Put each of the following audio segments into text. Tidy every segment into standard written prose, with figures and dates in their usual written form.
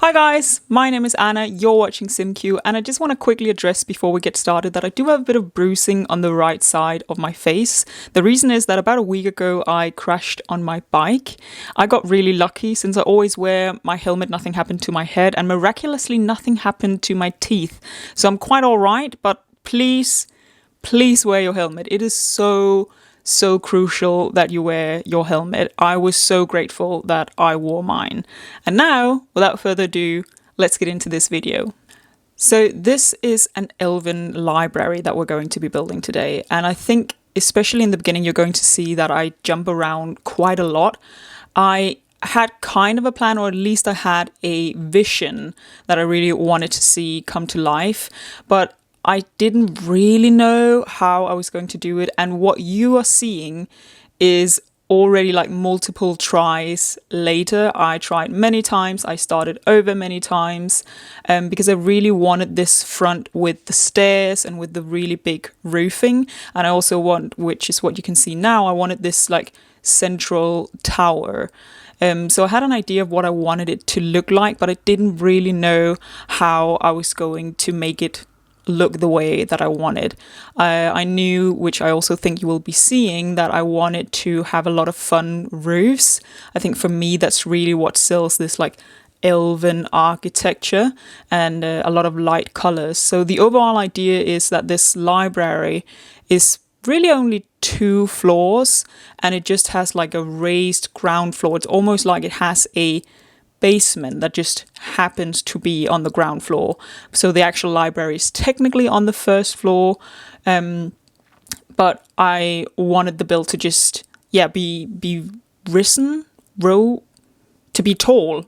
Hi guys, my name is Anna, you're watching SimCue, and I just want to quickly address before we get started that I do have a bit of bruising on the right side of my face. The reason is that about a week ago I crashed on my bike. I got really lucky since I always wear my helmet, nothing happened to my head, and miraculously nothing happened to my teeth. So I'm quite alright, but please wear your helmet. It is so crucial that you wear your helmet. I was so grateful that I wore mine. And now, without further ado, let's get into this video. So this is an ELVEN library that we're going to be building today. And I think, especially in the beginning, you're going to see that I jump around quite a lot. I had kind of a plan, or at least I had a vision that I really wanted to see come to life. But I didn't really know how I was going to do it, and what you are seeing is already like multiple tries later. I tried many times, I started over many times, because I really wanted this front with the stairs and with the really big roofing, and I also want, which is what you can see now, I wanted this like central tower. So I had an idea of what I wanted it to look like, but I didn't really know how I was going to make it look the way that I wanted. I knew, which I also think you will be seeing, that I wanted to have a lot of fun roofs. I think for me that's really what sells this like elven architecture and a lot of light colors. So the overall idea is that this library is really only 2 floors and it just has like a raised ground floor. It's almost like it has a basement that just happens to be on the ground floor. So the actual library is technically on the first floor, but I wanted the build to just be risen, to be tall,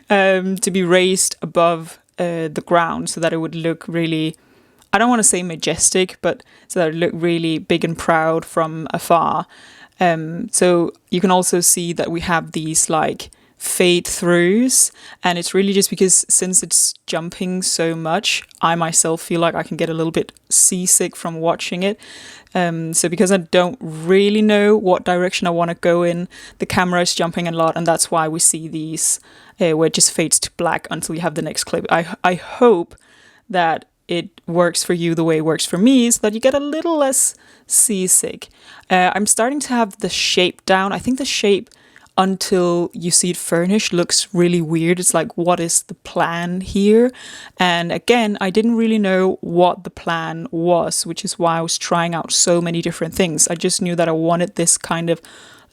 to be raised above the ground, so that it would look really, I don't want to say majestic, but so that it looked really big and proud from afar. So you can also see that we have these like fade throughs, and it's really just because since it's jumping so much, I myself feel like I can get a little bit seasick from watching it. So because I don't really know what direction I want to go in, the camera is jumping a lot, and that's why we see these where it just fades to black until you have the next clip. I hope that it works for you the way it works for me, so that you get a little less seasick. I'm starting to have the shape down. I think the shape, until you see it furnished, looks really weird. It's like, what is the plan here? And again, I didn't really know what the plan was, which is why I was trying out so many different things. I just knew that I wanted this kind of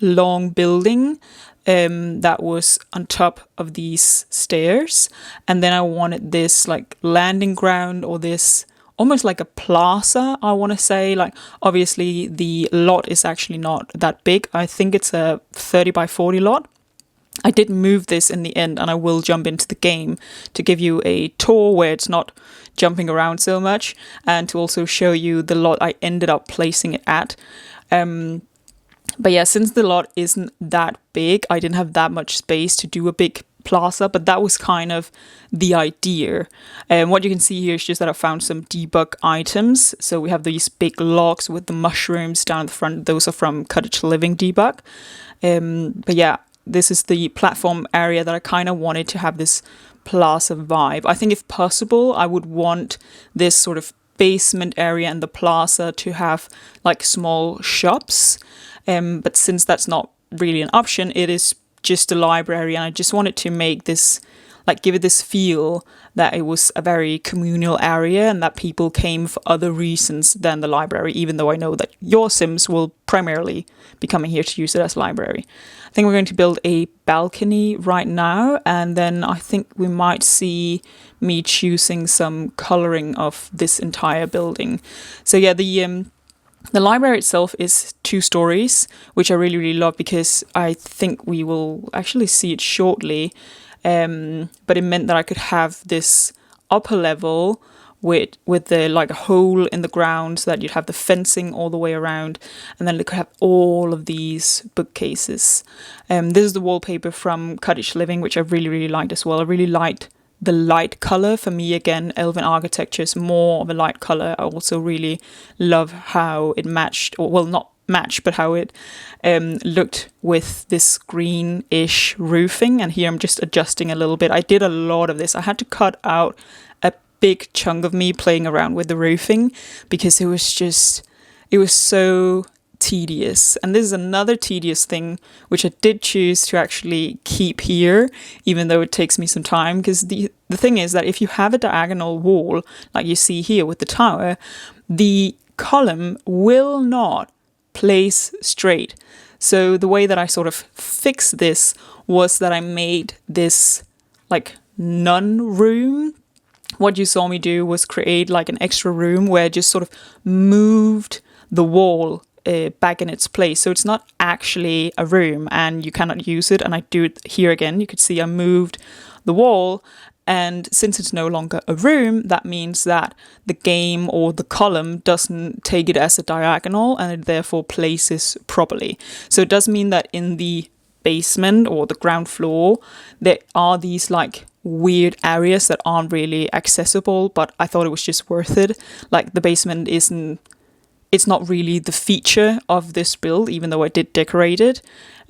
long building that was on top of these stairs, and then I wanted this like landing ground, or this almost like a plaza, I want to say. Like, obviously the lot is actually not that big. I think it's a 30 by 40 lot. I did move this in the end, and I will jump into the game to give you a tour where it's not jumping around so much, and to also show you the lot I ended up placing it at. But yeah, since the lot isn't that big, I didn't have that much space to do a big plaza, but that was kind of the idea. And what you can see here is just that I found some debug items. So we have these big logs with the mushrooms down the front. Those are from Cottage Living debug. But yeah, this is the platform area that I kind of wanted to have this plaza vibe. I think if possible, I would want this sort of basement area and the plaza to have like small shops. But since that's not really an option, it is just a library, and I just wanted to make this, like, give it this feel that it was a very communal area and that people came for other reasons than the library, even though I know that your Sims will primarily be coming here to use it as a library. I think we're going to build a balcony right now, and then I think we might see me choosing some coloring of this entire building. So yeah, the library itself is 2 stories, which I really love, because I think we will actually see it shortly. But it meant that I could have this upper level with the like a hole in the ground, so that you'd have the fencing all the way around, and then you could have all of these bookcases. This is the wallpaper from Cottage Living, which I really liked as well. I really liked the light color. For me, again, elven architecture is more of a light color. I also really love how it matched, or well, not match, but how it looked with this greenish roofing. And here I'm just adjusting a little bit. I did a lot of this. I had to cut out a big chunk of me playing around with the roofing because it was so tedious. And this is another tedious thing which I did choose to actually keep here, even though it takes me some time, because the thing is that if you have a diagonal wall like you see here with the tower, the column will not place straight. So the way that I sort of fixed this was that I made this like nun room. What you saw me do was create like an extra room where I just sort of moved the wall back in its place. So it's not actually a room and you cannot use it. And I do it here again. You could see I moved the wall. And since it's no longer a room, that means that the game or the column doesn't take it as a diagonal and it therefore places properly. So it does mean that in the basement or the ground floor, there are these like weird areas that aren't really accessible, but I thought it was just worth it. Like the basement it's not really the feature of this build, even though I did decorate it.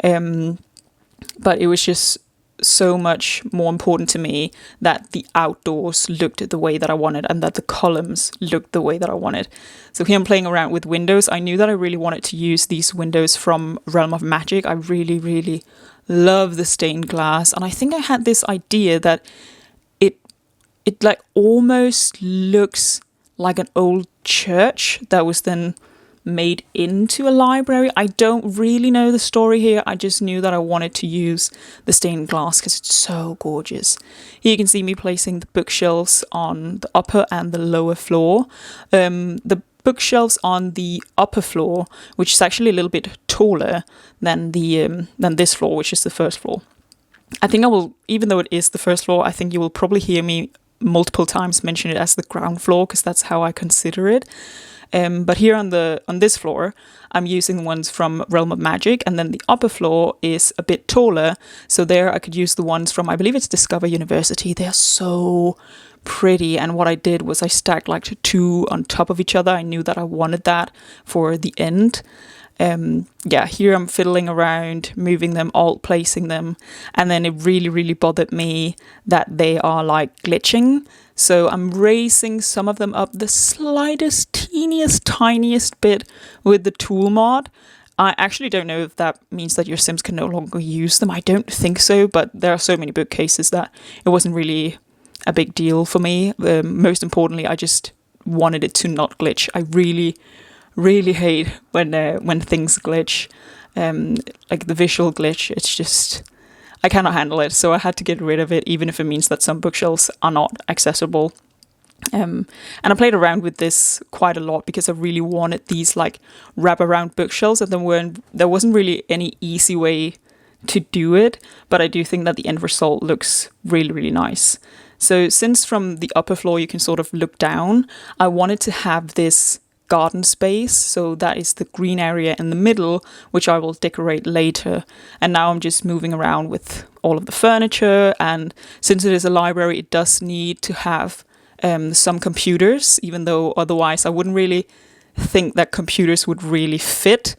But it was just so much more important to me that the outdoors looked the way that I wanted and that the columns looked the way that I wanted. So here I'm playing around with windows. I knew that I really wanted to use these windows from Realm of Magic. I really, really love the stained glass. And I think I had this idea that it like almost looks like an old church that was then made into a library. I don't really know the story here. I just knew that I wanted to use the stained glass because it's so gorgeous. Here you can see me placing the bookshelves on the upper and the lower floor. The bookshelves on the upper floor, which is actually a little bit taller than this floor, which is the first floor. I think I will, even though it is the first floor, I think you will probably hear me multiple times mention it as the ground floor because that's how I consider it. But here on this floor, I'm using the ones from Realm of Magic, and then the upper floor is a bit taller. So there I could use the ones from, I believe it's Discover University. They are so pretty. And what I did was I stacked like two on top of each other. I knew that I wanted that for the end. Here I'm fiddling around, moving them, alt placing them, and then it really, really bothered me that they are like glitching. So I'm raising some of them up the slightest, teeniest, tiniest bit with the tool mod. I actually don't know if that means that your Sims can no longer use them. I don't think so, but there are so many bookcases that it wasn't really a big deal for me. Most importantly, I just wanted it to not glitch. I really hate when things glitch, like the visual glitch. It's just, I cannot handle it, so I had to get rid of it, even if it means that some bookshelves are not accessible. And I played around with this quite a lot because I really wanted these like wrap-around bookshelves, and there wasn't really any easy way to do it, but I do think that the end result looks really, really nice. So since from the upper floor you can sort of look down, I wanted to have this garden space, so that is the green area in the middle, which I will decorate later. And now I'm just moving around with all of the furniture, and since it is a library, it does need to have some computers, even though otherwise I wouldn't really think that computers would really fit,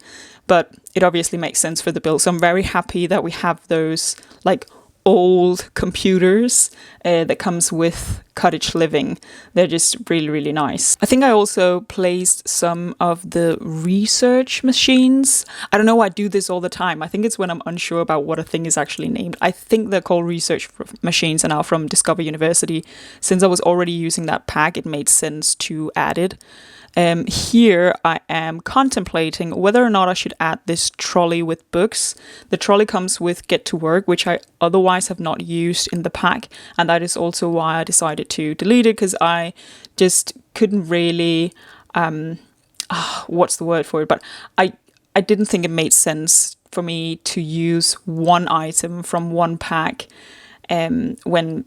but it obviously makes sense for the build. So I'm very happy that we have those like old computers that comes with Cottage Living. They're just really, really nice. I think I also placed some of the research machines. I don't know why I do this all the time. I think it's when I'm unsure about what a thing is actually named. I think they're called research machines and are from Discover University. Since I was already using that pack, it made sense to add it. Here I am contemplating whether or not I should add this trolley with books. The trolley comes with Get to Work, which I otherwise have not used in the pack, and that is also why I decided to delete it, because I just couldn't really what's the word for it, but I didn't think it made sense for me to use one item from one pack when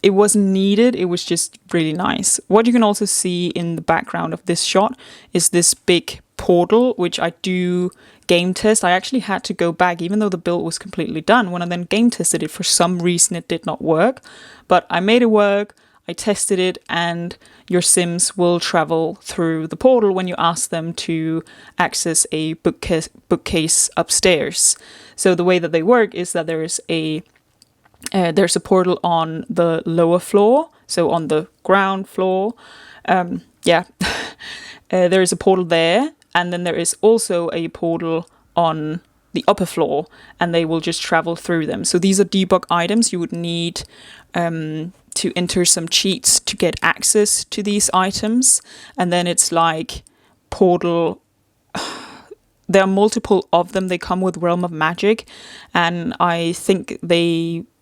it wasn't needed. It was just really nice. What you can also see in the background of this shot is this big portal, which I do game test. I actually had to go back, even though the build was completely done. When I then game tested it, for some reason it did not work, but I made it work. I tested it, and your Sims will travel through the portal when you ask them to access a bookcase upstairs. So the way that they work is that there's a portal on the lower floor, so on the ground floor. There is a portal there, and then there is also a portal on the upper floor, and they will just travel through them. So these are debug items. You would need to enter some cheats to get access to these items, and then it's like portal. There are multiple of them. They come with Realm of Magic, and I think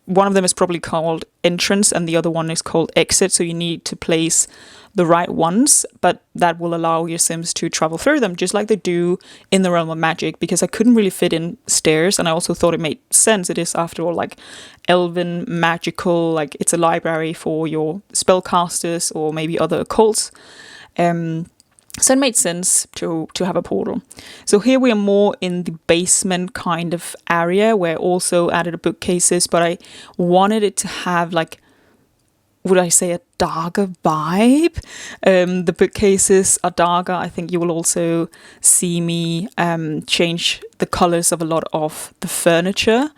one of them is probably called Entrance and the other one is called Exit, so you need to place the right ones, but that will allow your Sims to travel through them, just like they do in the Realm of Magic, because I couldn't really fit in stairs, and I also thought it made sense. It is, after all, like elven, magical, like it's a library for your spellcasters or maybe other occults. So it made sense to have a portal. So here we are more in the basement kind of area, where I also added bookcases, but I wanted it to have, like, would I say, a darker vibe? The bookcases are darker. I think you will also see me change the colors of a lot of the furniture.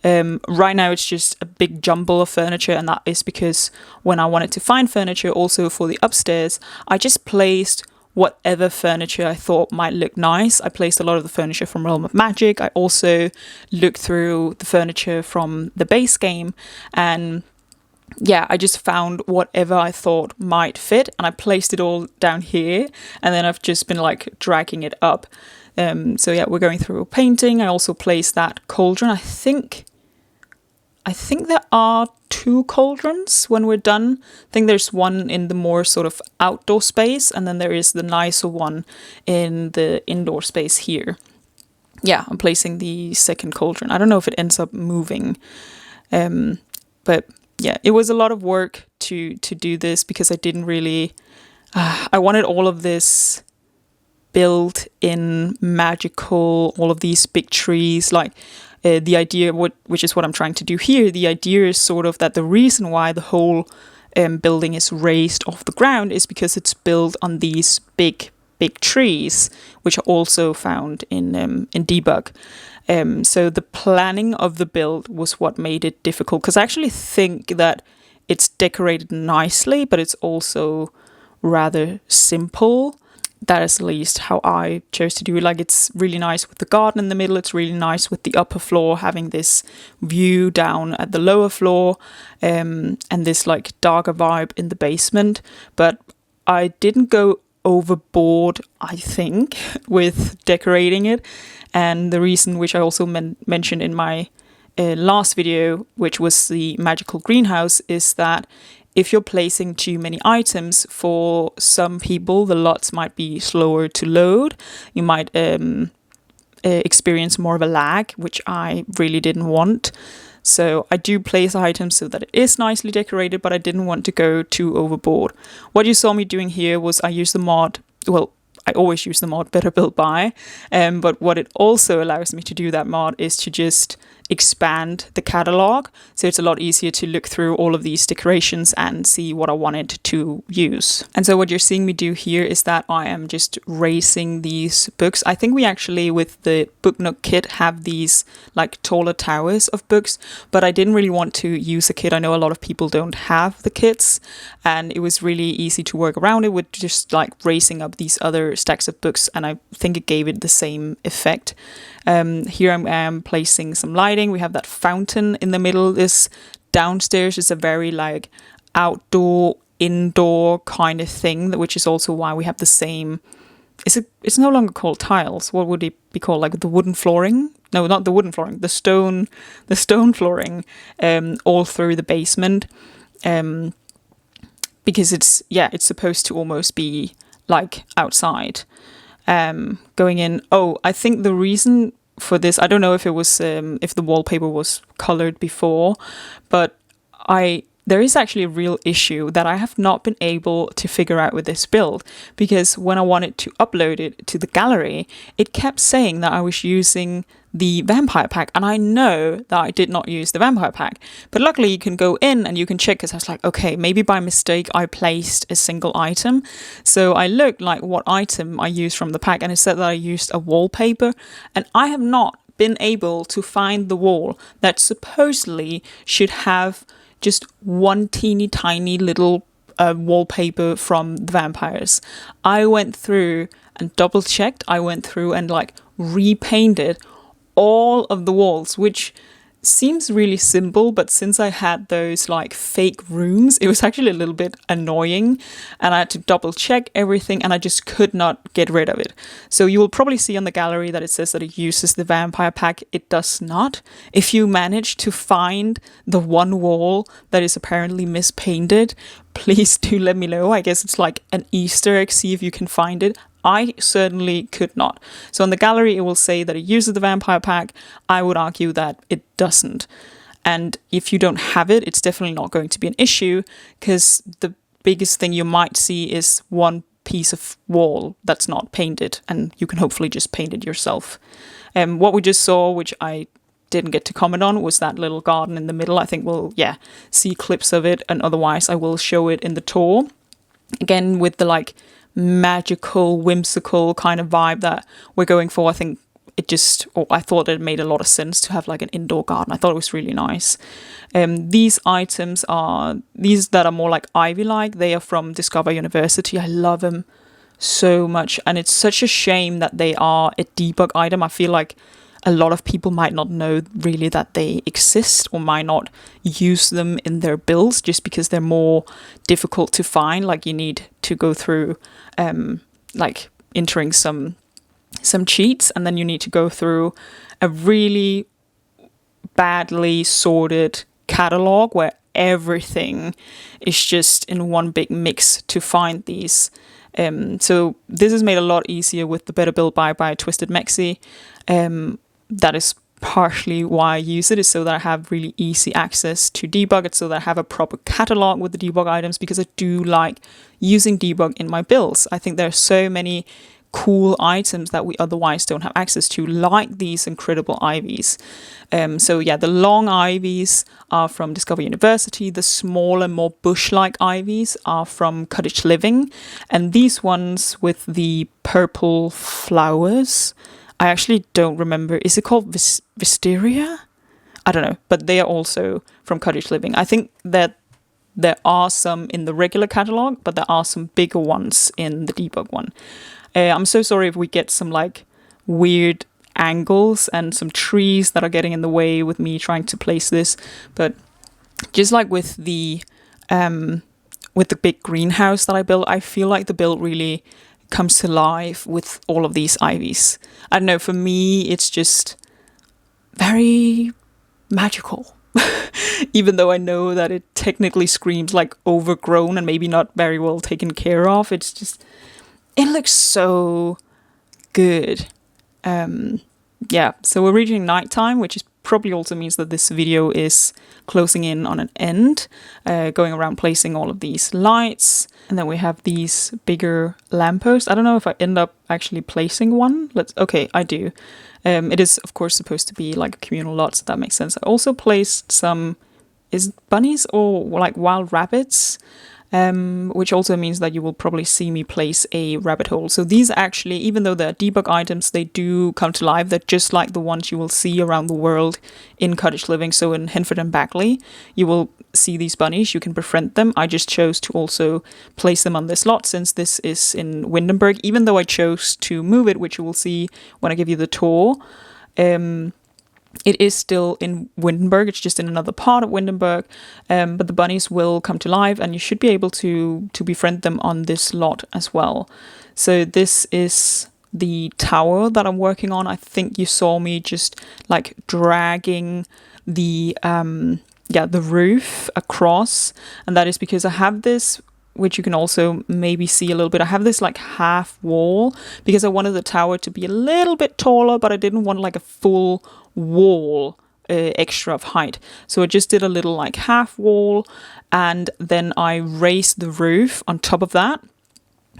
Right now it's just a big jumble of furniture, and that is because when I wanted to find furniture also for the upstairs, I just placed whatever furniture I thought might look nice. I placed a lot of the furniture from Realm of Magic. I also looked through the furniture from the base game, and yeah, I just found whatever I thought might fit, and I placed it all down here, and then I've just been like dragging it up. So yeah, we're going through a painting. I also placed that cauldron. I think there are 2 cauldrons when we're done. I think there's one in the more sort of outdoor space, and then there is the nicer one in the indoor space here. Yeah, I'm placing the second cauldron. I don't know if it ends up moving, but yeah, it was a lot of work to do this, because I didn't really... I wanted all of this built in magical, all of these big trees, like... the idea, which is what I'm trying to do here, the idea is sort of that the reason why the whole building is raised off the ground is because it's built on these big trees, which are also found in debug. So the planning of the build was what made it difficult, because I actually think that it's decorated nicely, but it's also rather simple. That is at least how I chose to do it. Like, it's really nice with the garden in the middle. It's really nice with the upper floor having this view down at the lower floor, and this like darker vibe in the basement. But I didn't go overboard, I think, with decorating it. And the reason, which I also mentioned in my last video, which was the magical greenhouse, is that if you're placing too many items, for some people the lots might be slower to load. You might experience more of a lag, which I really didn't want. So I do place items so that it is nicely decorated, but I didn't want to go too overboard. What you saw me doing here was I used the mod, well, I always use the mod Better BuildBuy, but what it also allows me to do, that mod, is to just expand the catalog, so it's a lot easier to look through all of these decorations and see what I wanted to use. And so what you're seeing me do here is that I am just raising these books. I think we actually, with the Book Nook kit, have these like taller towers of books, but I didn't really want to use a kit. I know a lot of people don't have the kits, and it was really easy to work around it with just like raising up these other stacks of books, and I think it gave it the same effect. Here I am placing some lighting. We have that fountain in the middle. This downstairs is a very like outdoor, indoor kind of thing, which is also why we have the same. It's no longer called tiles. What would it be called? Like the wooden flooring? No, not the wooden flooring. The stone flooring. All through the basement. Because it's supposed to almost be like outside. Going in. Oh, I think the reason for this, I don't know if it was if the wallpaper was colored before, but I there is actually a real issue that I have not been able to figure out with this build, because when I wanted to upload it to the gallery, it kept saying that I was using the vampire pack, and I know that I did not use the vampire pack. But luckily you can go in and you can check, because I was like, okay, maybe by mistake I placed a single item. So I looked like what item I used from the pack, and it said that I used a wallpaper, and I have not been able to find the wall that supposedly should have just one teeny tiny little wallpaper from the vampires. I went through and double checked. I went through and like repainted all of the walls, which seems really simple, but since I had those like fake rooms, it was actually a little bit annoying, and I had to double check everything, and I just could not get rid of it. So you will probably see on the gallery that it says that it uses the vampire pack. It does not. If you manage to find the one wall that is apparently mispainted, please do let me know. I guess it's like an Easter egg. See if you can find it. I certainly could not. So on the gallery, it will say that it uses the vampire pack. I would argue that it doesn't. And if you don't have it, it's definitely not going to be an issue, because the biggest thing you might see is one piece of wall that's not painted, and you can hopefully just paint it yourself. What we just saw, which I didn't get to comment on, was that little garden in the middle. I think we'll, see clips of it, and otherwise I will show it in the tour. Again, with the like magical, whimsical kind of vibe that we're going for. I think I thought it made a lot of sense to have like an indoor garden. I thought it was really nice. These items are, these that are more like ivy-like, they are from Discover University. I love them so much, and it's such a shame that they are a debug item. I feel like a lot of people might not know really that they exist, or might not use them in their builds just because they're more difficult to find. Like you need to go through like entering some cheats, and then you need to go through a really badly sorted catalog where everything is just in one big mix to find these. So this is made a lot easier with the Better BuildBuy by Twisted Mexi. That is partially why I use it, is so that I have really easy access to debug it, so that I have a proper catalog with the debug items, because I do like using debug in my builds. I think there are so many cool items that we otherwise don't have access to, like these incredible ivies. The long ivies are from Discover University. The smaller, more bush-like ivies are from Cottage Living. And these ones with the purple flowers, I actually don't remember. Is it called Wisteria? I don't know. But they are also from Cottage Living. I think that there are some in the regular catalog, but there are some bigger ones in the debug one. I'm so sorry if we get some like weird angles and some trees that are getting in the way with me trying to place this. But just like with the big greenhouse that I built, I feel like the build really comes to life with all of these ivies. I don't know, for me it's just very magical. Even though I know that it technically screams like overgrown and maybe not very well taken care of, it's just, it looks so good. So we're reaching nighttime, which is probably also means that this video is closing in on an end, going around placing all of these lights. And then we have these bigger lampposts. I don't know if I end up actually placing one. Okay, I do. It is, of course, supposed to be like a communal lot, so that makes sense. I also placed some, is it bunnies or like wild rabbits? Which also means that you will probably see me place a rabbit hole. So these actually, even though they're debug items, they do come to life. They're just like the ones you will see around the world in Cottage Living. So in Henford and Bagley, you will see these bunnies. You can befriend them. I just chose to also place them on this lot since this is in Windenburg, even though I chose to move it, which you will see when I give you the tour. It is still in Windenburg, it's just in another part of Windenburg, but the bunnies will come to life, and you should be able to befriend them on this lot as well. So this is the tower that I'm working on. I think you saw me just like dragging the roof across, and that is because I have this, which you can also maybe see a little bit. I have this like half wall because I wanted the tower to be a little bit taller, but I didn't want like a full wall extra of height. So I just did a little like half wall, and then I raised the roof on top of that.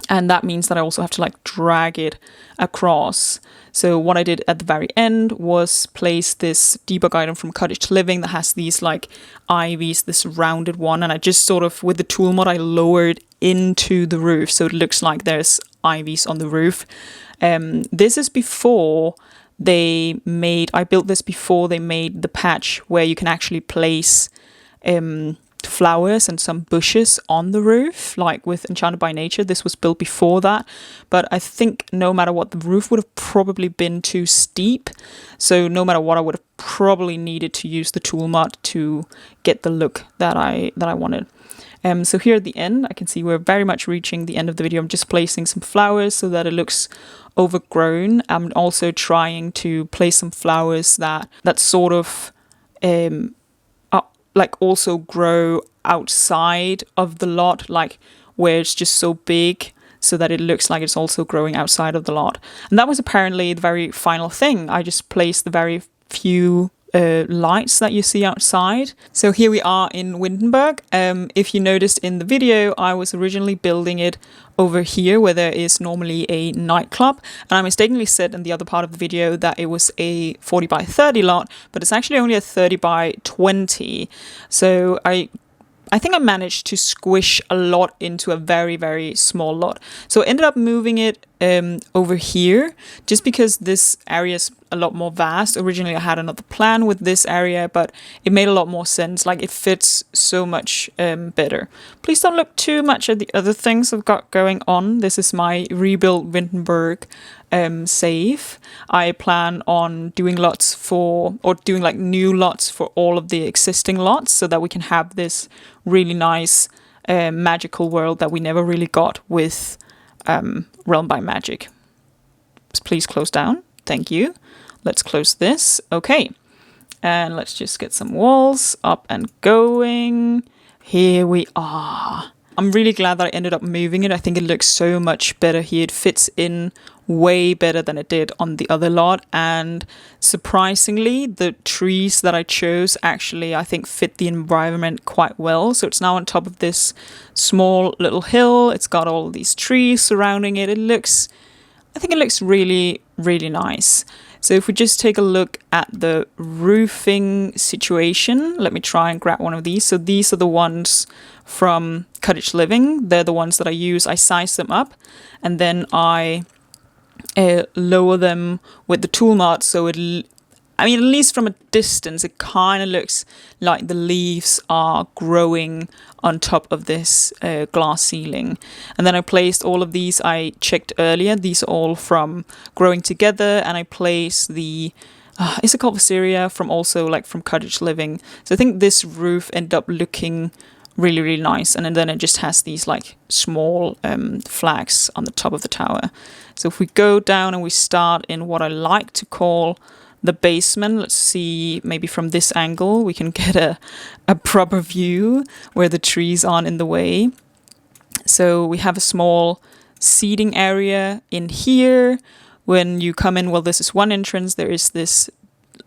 And that means that I also have to like drag it across. So what I did at the very end was place this debug item from Cottage Living that has these like ivies, this rounded one. And I just sort of, with the tool mod, I lowered into the roof. So it looks like there's ivies on the roof. This is before I built this before they made the patch where you can actually place flowers and some bushes on the roof, like with Enchanted by Nature. This was built before that, but I think no matter what, the roof would have probably been too steep. So no matter what, I would have probably needed to use the tool mod to get the look that I wanted. So here at the end, I can see we're very much reaching the end of the video. I'm just placing some flowers so that it looks overgrown. I'm also trying to place some flowers that sort of like also grow outside of the lot, like where it's just so big so that it looks like it's also growing outside of the lot. And that was apparently the very final thing. I just placed the very few lights that you see outside. So here we are in Windenburg. If you noticed in the video, I was originally building it over here where there is normally a nightclub, and I mistakenly said in the other part of the video that it was a 40 by 30 lot, but it's actually only a 30 by 20. So I think I managed to squish a lot into a very, very small lot. So I ended up moving it over here just because this area is a lot more vast. Originally I had another plan with this area, but it made a lot more sense. Like, it fits so much better. Please don't look too much at the other things I've got going on. This is my rebuilt Windenburg save. I plan on doing doing like new lots for all of the existing lots so that we can have this really nice magical world that we never really got with Realm by Magic. Please close down. Thank you. Let's close this. Okay. And let's just get some walls up and going. Here we are. I'm really glad that I ended up moving it. I think it looks so much better here. It fits in way better than it did on the other lot, and surprisingly the trees that I chose actually I think fit the environment quite well. So it's now on top of this small little hill. It's got all these trees surrounding it. I think it looks really, really nice. So if we just take a look at the roofing situation, let me try and grab one of these. So these are the ones from Cottage Living. They're the ones that I use. I size them up and then I lower them with the tool mod. So at least from a distance, it kind of looks like the leaves are growing on top of this glass ceiling. And then I placed all of these I checked earlier. These are all from Growing Together, and I placed the is it called Wisteria from Cottage Living. So I think this roof ended up looking really, really nice. And then it just has these like small flags on the top of the tower. So if we go down and we start in what I like to call the basement, let's see, maybe from this angle we can get a proper view where the trees aren't in the way. So we have a small seating area in here. When you come in, well, this is one entrance. There is this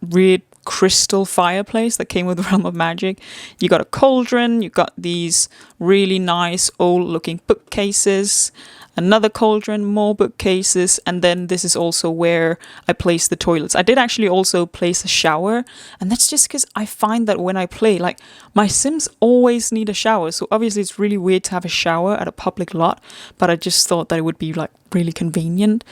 weird crystal fireplace that came with Realm of Magic. You got a cauldron. You got these really nice old looking bookcases. Another cauldron, more bookcases, and then this is also where I place the toilets. I did actually also place a shower, and that's just because I find that when I play, like, my Sims always need a shower, so obviously it's really weird to have a shower at a public lot, but I just thought that it would be like really convenient.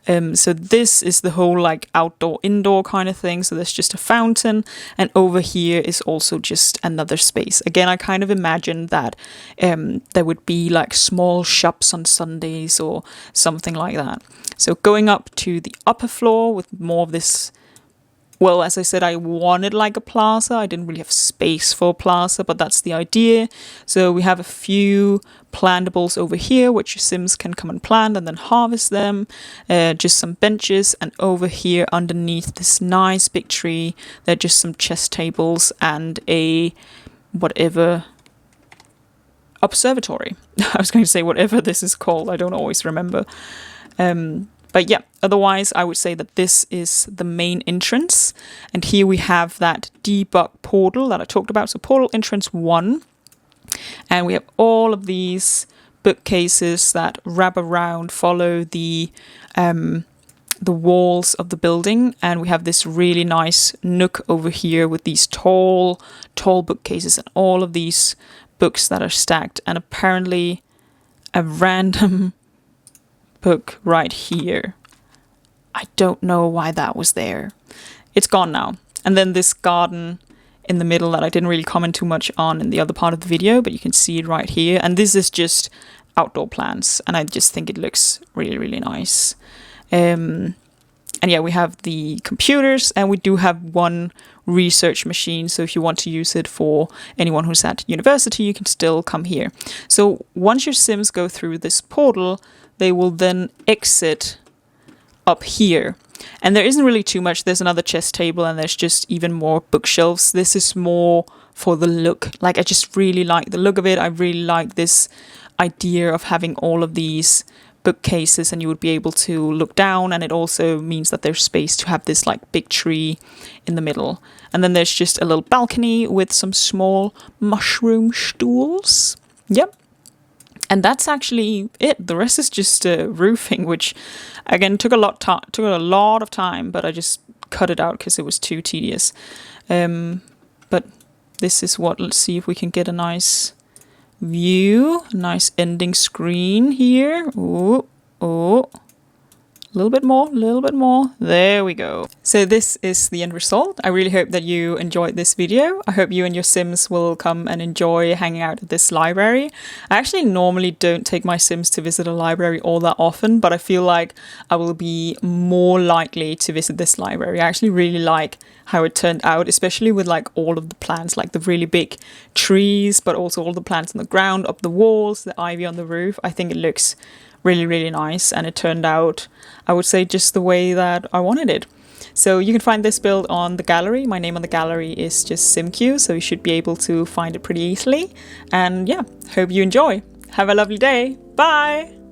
So this is the whole like outdoor indoor kind of thing. So there's just a fountain, and over here is also just another space. Again, I kind of imagined that there would be like small shops on Sundays or something like that. So going up to the upper floor with more of this, well, as I said, I wanted like a plaza. I didn't really have space for a plaza, but that's the idea. So we have a few plantables over here, which your Sims can come and plant and then harvest them. Just some benches, and over here underneath this nice big tree, there are just some chess tables and a whatever observatory. I was going to say whatever this is called. I don't always remember. But yeah, otherwise I would say that this is the main entrance. And here we have that debug portal that I talked about. So portal entrance 1. And we have all of these bookcases that wrap around, follow the walls of the building, and we have this really nice nook over here with these tall bookcases and all of these books that are stacked, and apparently a random book right here. I don't know why that was there. It's gone now. And then this garden in the middle that I didn't really comment too much on in the other part of the video, but you can see it right here. And this is just outdoor plants, and I just think it looks really, really nice. And yeah, we have the computers, and we do have one research machine. So if you want to use it for anyone who's at university, you can still come here. So once your Sims go through this portal, they will then exit up here. And there isn't really too much. There's another chest table, and there's just even more bookshelves. This is more for the look. Like, I just really like the look of it. I really like this idea of having all of these bookcases, and you would be able to look down, and it also means that there's space to have this like big tree in the middle. And then there's just a little balcony with some small mushroom stools. Yep. And that's actually it. The rest is just roofing, which again took a lot of time, but I just cut it out because it was too tedious. But this is what, let's see if we can get a nice view, nice ending screen here. Oh, a little bit more. There we go. So this is the end result. I really hope that you enjoyed this video. I hope you and your Sims will come and enjoy hanging out at this library. I actually normally don't take my Sims to visit a library all that often, but I feel like I will be more likely to visit this library. I actually really like how it turned out, especially with like all of the plants, like the really big trees, but also all the plants on the ground, up the walls, the ivy on the roof. I think it looks really, really nice, and it turned out, I would say, just the way that I wanted it. So you can find this build on the gallery. My name on the gallery is just simcue, so you should be able to find it pretty easily. And yeah, hope you enjoy. Have a lovely day. Bye!